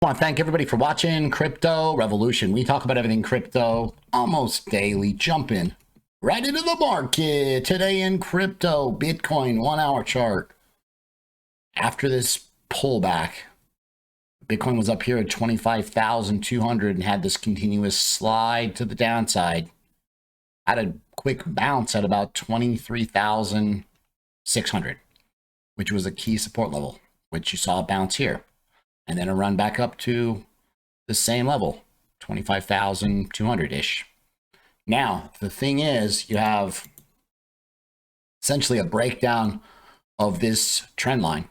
I want to thank everybody for watching Crypto Revolution. We talk about everything crypto almost daily, jumping right into the market. Today in crypto, Bitcoin 1 hour chart. After this pullback, Bitcoin was up here at 25,200 and had this continuous slide to the downside. Had a quick bounce at about 23,600, which was a key support level, which you saw a bounce here. And then a run back up to the same level, 25,200-ish. Now, the thing is, you have essentially a breakdown of this trend line.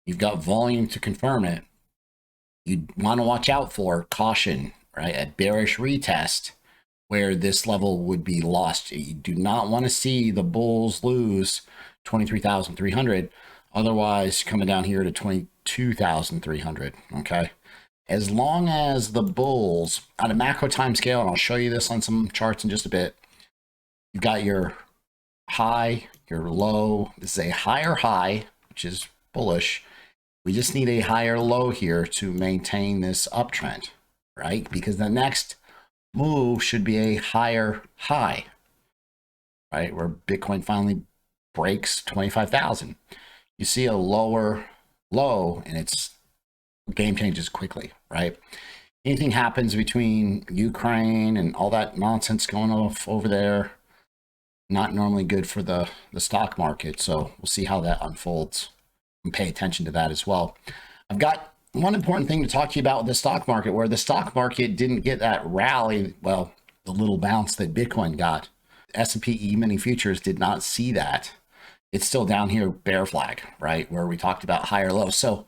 You've got volume to confirm it. You want to watch out for caution, right? A bearish retest where this level would be lost. You do not want to see the bulls lose 23,300. Otherwise, coming down here to 22,300, okay? As long as the bulls, on a macro time scale, and I'll show you this on some charts in just a bit, you've got your high, your low. This is a higher high, which is bullish. We just need a higher low here to maintain this uptrend, right? Because the next move should be a higher high, right? Where Bitcoin finally breaks 25,000. You see a lower low and it's game changes quickly, right? Anything happens between Ukraine and all that nonsense going off over there, not normally good for the stock market. So we'll see how that unfolds and pay attention to that as well. I've got one important thing to talk to you about with the stock market, where the stock market didn't get that rally, well, the little bounce that Bitcoin got. S&P E-mini futures did not see that. It's still down here, bear flag, right? Where we talked about higher lows. So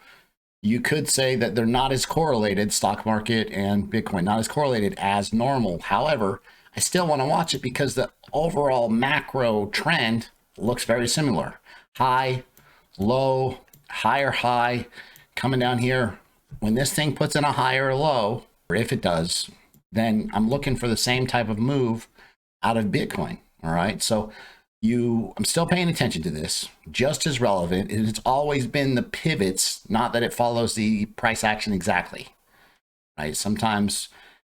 you could say that they're not as correlated, stock market and Bitcoin, not as correlated as normal. However, I still want to watch it because the overall macro trend looks very similar. High, low, higher high, coming down here. When this thing puts in a higher low, or if it does, then I'm looking for the same type of move out of Bitcoin, all right? So I'm still paying attention to this, just as relevant. It's always been the pivots, not that it follows the price action exactly, right? Sometimes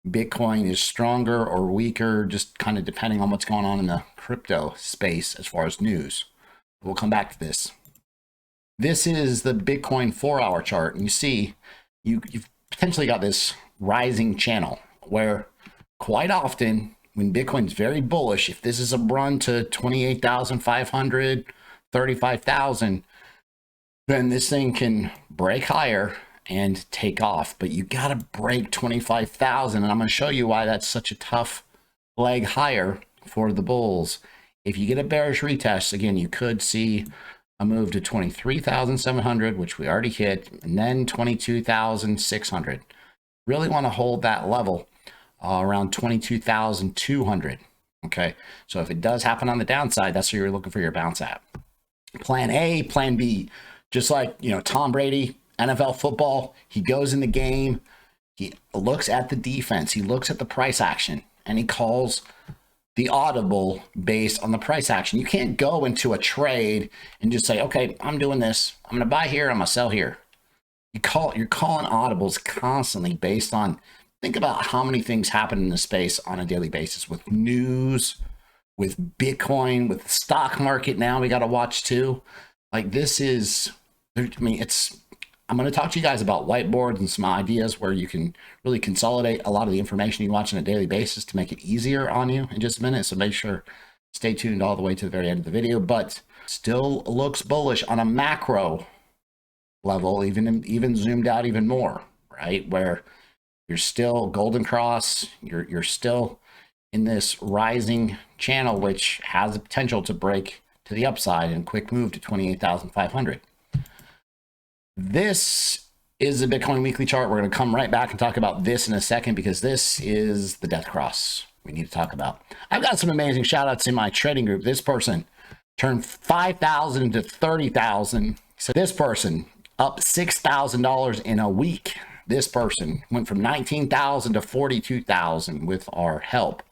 Bitcoin is stronger or weaker, just kind of depending on what's going on in the crypto space as far as news. We'll come back to this. This is the Bitcoin 4 hour chart, and you see you've potentially got this rising channel where quite often, when Bitcoin's very bullish, if this is a run to 28,500, 35,000, then this thing can break higher and take off. But you got to break 25,000. And I'm going to show you why that's such a tough leg higher for the bulls. If you get a bearish retest, again, you could see a move to 23,700, which we already hit, and then 22,600. Really want to hold that level. Around 22,200. Okay, so if it does happen on the downside, that's where you're looking for your bounce at. Plan A, plan B, just like, Tom Brady, NFL football, he goes in the game, he looks at the defense, he looks at the price action, and he calls the audible based on the price action. You can't go into a trade and just say, okay, I'm doing this, I'm going to buy here, I'm going to sell here. You're calling audibles constantly based on, think about how many things happen in the space on a daily basis with news, with Bitcoin, with the stock market. Now we got to watch too. Like this is, I'm going to talk to you guys about Whiteboard and some ideas where you can really consolidate a lot of the information you watch on a daily basis to make it easier on you in just a minute. So make sure, stay tuned all the way to the very end of the video, but still looks bullish on a macro level, even zoomed out even more, right? Where you're still golden cross, you're still in this rising channel, which has the potential to break to the upside and quick move to 28,500. This is the Bitcoin weekly chart. We're going to come right back and talk about this in a second because this is the death cross we need to talk about. I've got some amazing shout outs in my trading group. This person turned 5,000 to 30,000. So this person up $6,000 in a week. This person went from 19,000 to 42,000 with our help.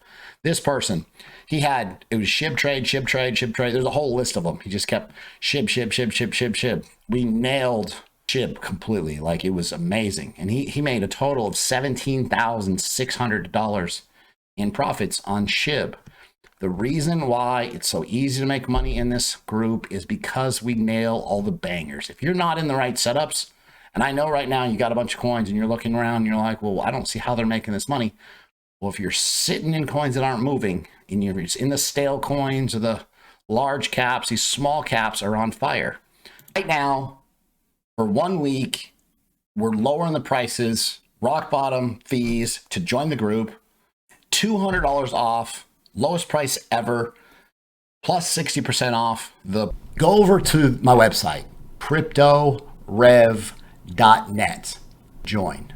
This person, it was shib trade. There's a whole list of them. He just kept shib. We nailed SHIB completely. Like, it was amazing. And he made a total of $17,600 in profits on SHIB. The reason why it's so easy to make money in this group is because we nail all the bangers. If you're not in the right setups, and I know right now you got a bunch of coins and you're looking around and you're like, well, I don't see how they're making this money. Well, if you're sitting in coins that aren't moving, and you're in the stale coins or the large caps, these small caps are on fire. Right now, for 1 week, we're lowering the prices, rock bottom fees to join the group, $200 off. Lowest price ever, plus 60% off. Go over to my website, cryptorev.net. Join.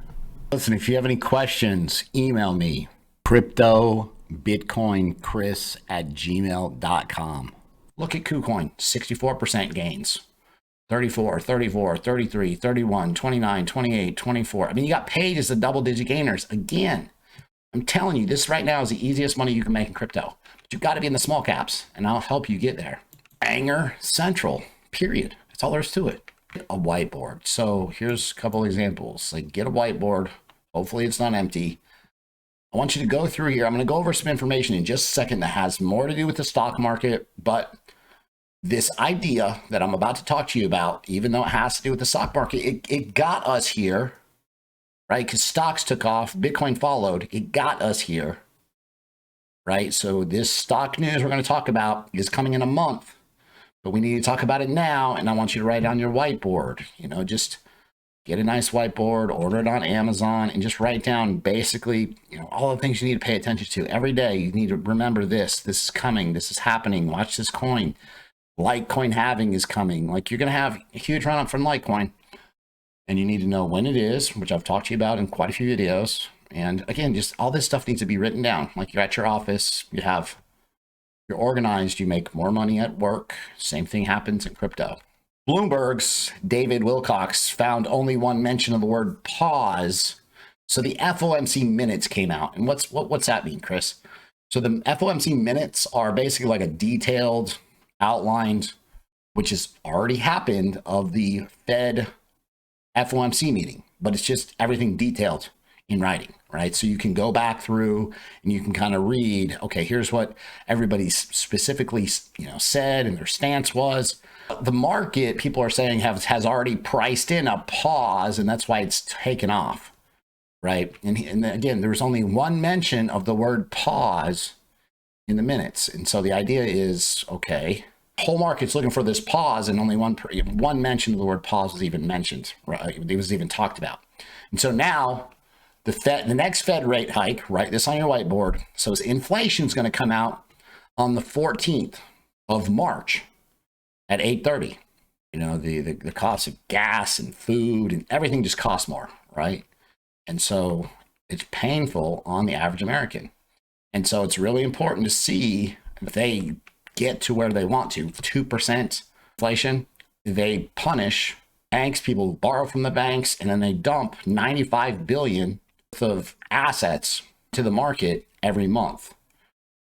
Listen, if you have any questions, email me, cryptobitcoinchris@gmail.com. Look at Kucoin, 64% gains. 34, 34, 33, 31, 29, 28, 24. I mean, you got paid as the double-digit gainers again. I'm telling you, this right now is the easiest money you can make in crypto. But you've got to be in the small caps, and I'll help you get there. Banger Central, period. That's all there is to it. A whiteboard. So here's a couple examples. Like, get a whiteboard. Hopefully it's not empty. I want you to go through here. I'm going to go over some information in just a second that has more to do with the stock market, but this idea that I'm about to talk to you about, even though it has to do with the stock market, it got us here. Right? Because stocks took off, Bitcoin followed, it got us here, right? So this stock news we're going to talk about is coming in a month, but we need to talk about it now. And I want you to write on your whiteboard, just get a nice whiteboard, order it on Amazon, and just write down basically, all the things you need to pay attention to every day. You need to remember this is coming, this is happening. Watch this coin. Litecoin halving is coming. Like, you're going to have a huge run up from Litecoin. And you need to know when it is, which I've talked to you about in quite a few videos. And again, just all this stuff needs to be written down. Like, you're at your office, you're organized, you make more money at work. Same thing happens in crypto. Bloomberg's David Wilcox found only one mention of the word pause. So the FOMC minutes came out. And what's that mean, Chris? So the FOMC minutes are basically like a detailed, outlined, which has already happened, of the Fed FOMC meeting, but it's just everything detailed in writing, right? So you can go back through and you can kind of read, okay, here's what everybody specifically, said and their stance was. The market, people are saying, has already priced in a pause, and that's why it's taken off, right? And again, there was only one mention of the word pause in the minutes. And so the idea is, okay, whole market's looking for this pause, and only one mention of the word pause was even mentioned, right? It was even talked about. And so now the next Fed rate hike, write this on your whiteboard. So inflation is going to come out on the 14th of March at 8:30. The cost of gas and food and everything just costs more, right? And so it's painful on the average American. And so it's really important to see if they get to where they want to, 2% inflation, they punish banks, people borrow from the banks, and then they dump $95 billion worth of assets to the market every month,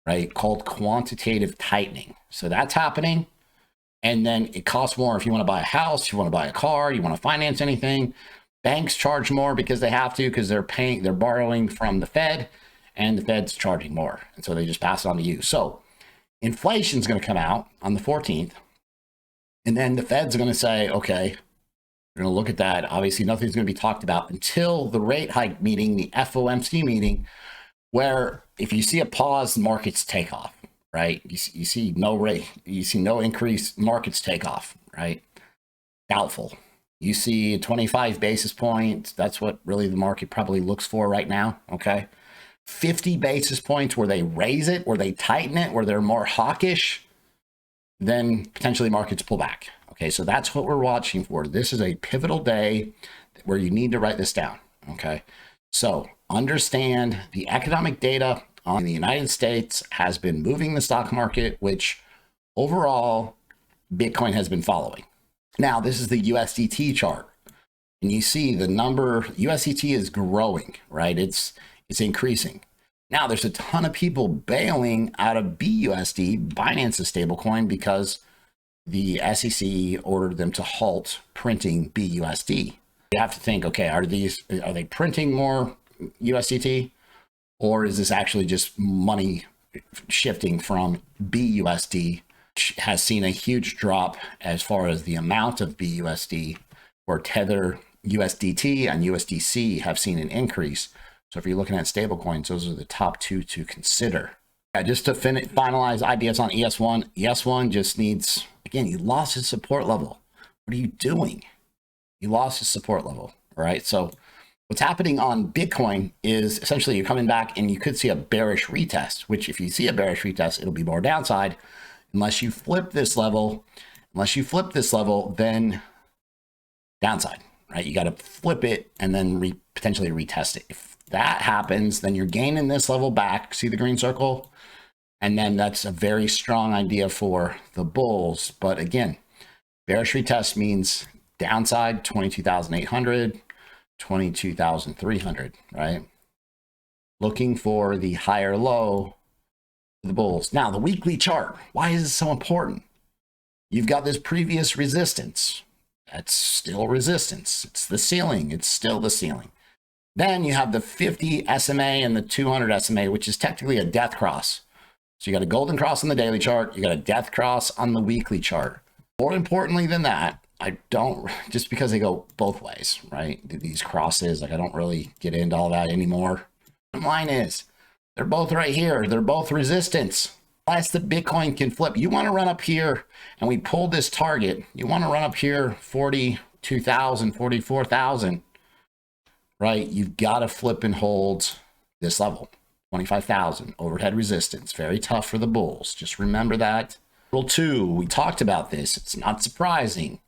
right? Called quantitative tightening. So that's happening. And then it costs more if you want to buy a house, you want to buy a car, you want to finance anything. Banks charge more because they have to, because they're borrowing from the Fed, and the Fed's charging more. And so they just pass it on to you. So inflation is going to come out on the 14th, and then the Fed's going to say, okay, we're going to look at that. Obviously, nothing's going to be talked about until the rate hike meeting, the FOMC meeting, where if you see a pause, markets take off, right? You see no rate, you see no increase, markets take off, right? Doubtful. You see 25 basis points. That's what really the market probably looks for right now, okay? 50 basis points where they raise it, where they tighten it, where they're more hawkish, then potentially markets pull back. Okay, so that's what we're watching for. This is a pivotal day where you need to write this down. Okay, so understand the economic data on the United States has been moving the stock market, which overall Bitcoin has been following. Now, this is the USDT chart, and you see the number USDT is growing, right? It's increasing. Now, there's a ton of people bailing out of BUSD, Binance's stablecoin, because the SEC ordered them to halt printing BUSD. You have to think, okay, are they printing more USDT, or is this actually just money shifting from BUSD, which has seen a huge drop as far as the amount of BUSD, where Tether USDT and USDC have seen an increase. So if you're looking at stablecoins, those are the top two to consider. Just to finalize ideas on ES1, ES1 just needs, again, you lost its support level. What are you doing? You lost its support level, all right? So what's happening on Bitcoin is essentially you're coming back and you could see a bearish retest, which if you see a bearish retest, it'll be more downside. Unless you flip this level, then downside, right? You got to flip it and then potentially retest it. If that happens, then you're gaining this level back. See the green circle? And then that's a very strong idea for the bulls. But again, bearish retest means downside 22,800, 22,300, right? Looking for the higher low for the bulls. Now, the weekly chart, why is it so important? You've got this previous resistance. That's still resistance. It's the ceiling. It's still the ceiling. Then you have the 50 SMA and the 200 SMA, which is technically a death cross. So you got a golden cross on the daily chart. You got a death cross on the weekly chart. More importantly than that, I don't, just because they go both ways, right? These crosses, like I don't really get into all that anymore. The line is, they're both right here. They're both resistance. Unless the Bitcoin can flip. You want to run up here, and we pulled this target. You want to run up here 42,000, 44,000, right? You've got to flip and hold this level. 25,000 overhead resistance. Very tough for the bulls. Just remember that. Rule 2, we talked about this. It's not surprising.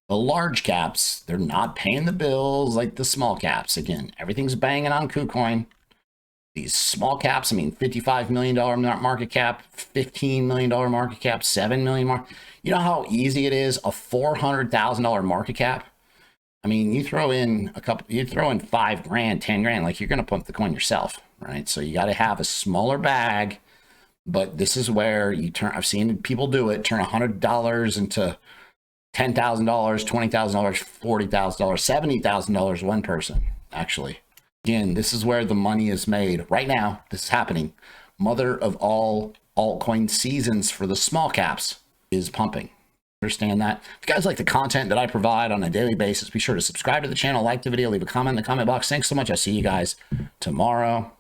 The large caps, they're not paying the bills like the small caps. Again, everything's banging on Kucoin. These small caps, I mean, $55 million market cap, $15 million market cap, $7 million you know how easy it is? A $400,000 market cap. I mean, you throw in $5 grand, 10 grand, like you're going to pump the coin yourself, right? So you got to have a smaller bag, but this is where you turn, I've seen people do it, turn $100 into $10,000, $20,000, $40,000, $70,000, one person, actually. Again, this is where the money is made right now. This is happening. Mother of all altcoin seasons for the small caps is pumping. Understand that? If you guys like the content that I provide on a daily basis, be sure to subscribe to the channel, like the video, leave a comment in the comment box. Thanks so much. I'll see you guys tomorrow.